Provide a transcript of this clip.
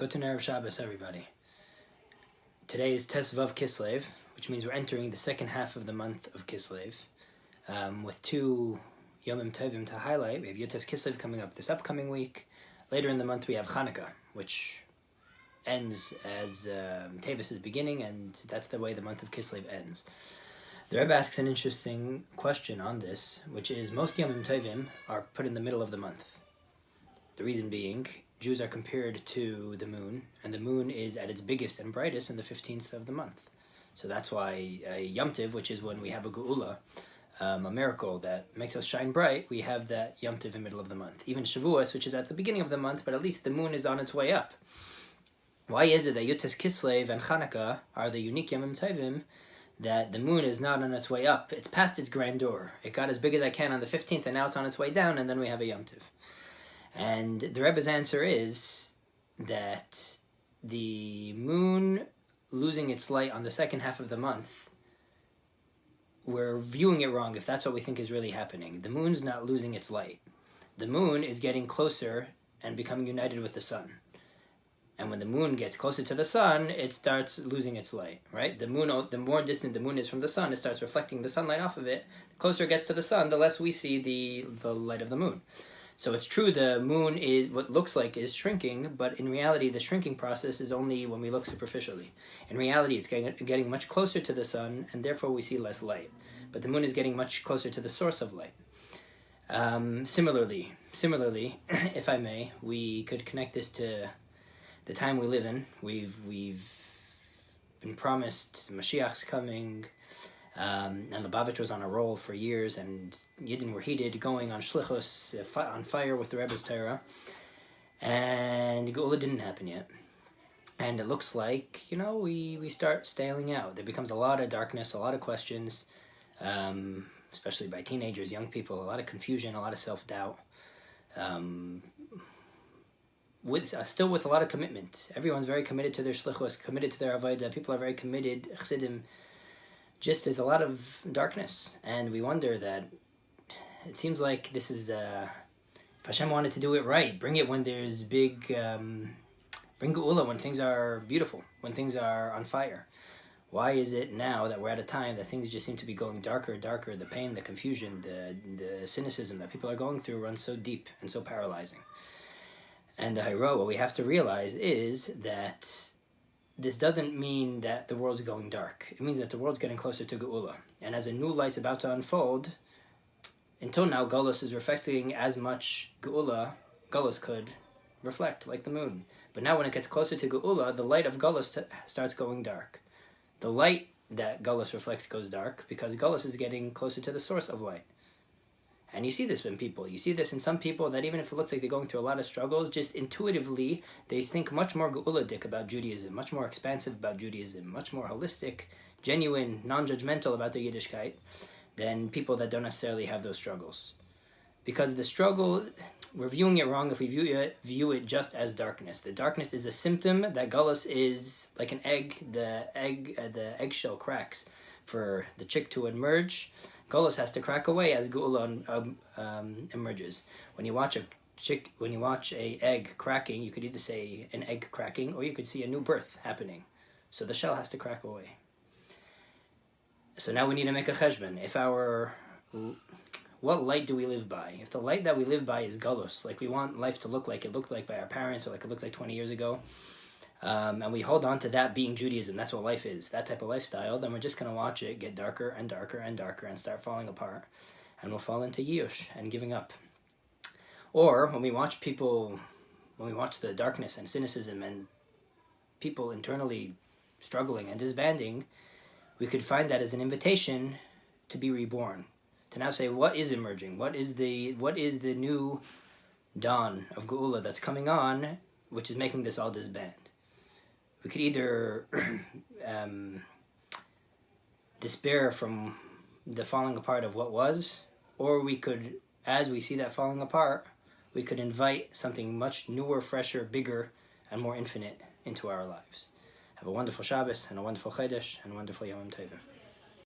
Good Erev Shabbos, everybody. Today is Tes Vav Kislev, which means we're entering the second half of the month of Kislev, with two Yomim Tovim to highlight. We have Yotes Kislev coming up this upcoming week. Later in the month we have Hanukkah, which ends as Tevis is beginning, and that's the way the month of Kislev ends. The Rebbe asks an interesting question on this, which is most Yomim Tovim are put in the middle of the month. The reason being, Jews are compared to the moon, and the moon is at its biggest and brightest in the 15th of the month. So that's why Yom Tiv, which is when we have a Geula, a miracle that makes us shine bright, we have that Yom Tiv in the middle of the month. Even Shavuos, which is at the beginning of the month, but at least the moon is on its way up. Why is it that Yotes Kislev and Hanukkah are the unique Yomim Tovim, that the moon is not on its way up? It's past its grandeur. It got as big as I can on the 15th, and now it's on its way down, and then we have a Yom Tiv. And the Rebbe's answer is that the moon losing its light on the second half of the month, we're viewing it wrong if that's what we think is really happening. The moon's not losing its light. The moon is getting closer and becoming united with the sun. And when the moon gets closer to the sun, it starts losing its light, right? The moon, the more distant the moon is from the sun, it starts reflecting the sunlight off of it. The closer it gets to the sun, the less we see the light of the moon. So it's true the moon is what looks like is shrinking, but in reality the shrinking process is only when we look superficially. In reality it's getting much closer to the sun, and therefore we see less light. But the moon is getting much closer to the source of light. Similarly, if I may, we could connect this to the time we live in. We've been promised Mashiach's coming, and Lubavitch was on a roll for years, and Yidden were heated, going on shlichus, on fire with the Rebbe's Torah, and Geula didn't happen yet. And it looks like, we start staling out. There becomes a lot of darkness, a lot of questions, especially by teenagers, young people, a lot of confusion, a lot of self-doubt, still with a lot of commitment. Everyone's very committed to their shlichus, committed to their avodah. People are very committed, chassidim. Just there's a lot of darkness, and we wonder that it seems like this is, if Hashem wanted to do it right, bring it when there's big, bring Geula when things are beautiful, when things are on fire. Why is it now that we're at a time that things just seem to be going darker, the pain, the confusion, the cynicism that people are going through runs so deep and so paralyzing? And the Hayro, what we have to realize is that this doesn't mean that the world's going dark. It means that the world's getting closer to Geula. And as a new light's about to unfold, until now, Galus is reflecting as much Geula Galus could reflect, like the moon. But now when it gets closer to Geula, the light of Galus starts going dark. The light that Galus reflects goes dark because Galus is getting closer to the source of light. And you see this in people. You see this in some people that even if it looks like they're going through a lot of struggles, just intuitively, they think much more Geuladic about Judaism, much more expansive about Judaism, much more holistic, genuine, non-judgmental about their Yiddishkeit than people that don't necessarily have those struggles. Because the struggle, we're viewing it wrong if we view it just as darkness. The darkness is a symptom that Galus is like an egg. The eggshell cracks for the chick to emerge. Galus has to crack away as Geula emerges. When you watch a egg cracking, you could either say an egg cracking, or you could see a new birth happening. So the shell has to crack away. So now we need to make a cheshbon. What light do we live by? If the light that we live by is Galus, like we want life to look like it looked like by our parents, or like it looked like 20 years ago, and we hold on to that being Judaism, that's what life is, that type of lifestyle, then we're just going to watch it get darker and darker and darker and start falling apart, and we'll fall into Yush and giving up. Or when we watch the darkness and cynicism and people internally struggling and disbanding, we could find that as an invitation to be reborn, to now say, what is emerging? What is the new dawn of Geula that's coming on, which is making this all disband? We could either despair from the falling apart of what was, or we could, as we see that falling apart, we could invite something much newer, fresher, bigger, and more infinite into our lives. Have a wonderful Shabbos, and a wonderful Chodesh, and a wonderful Yom Tovim.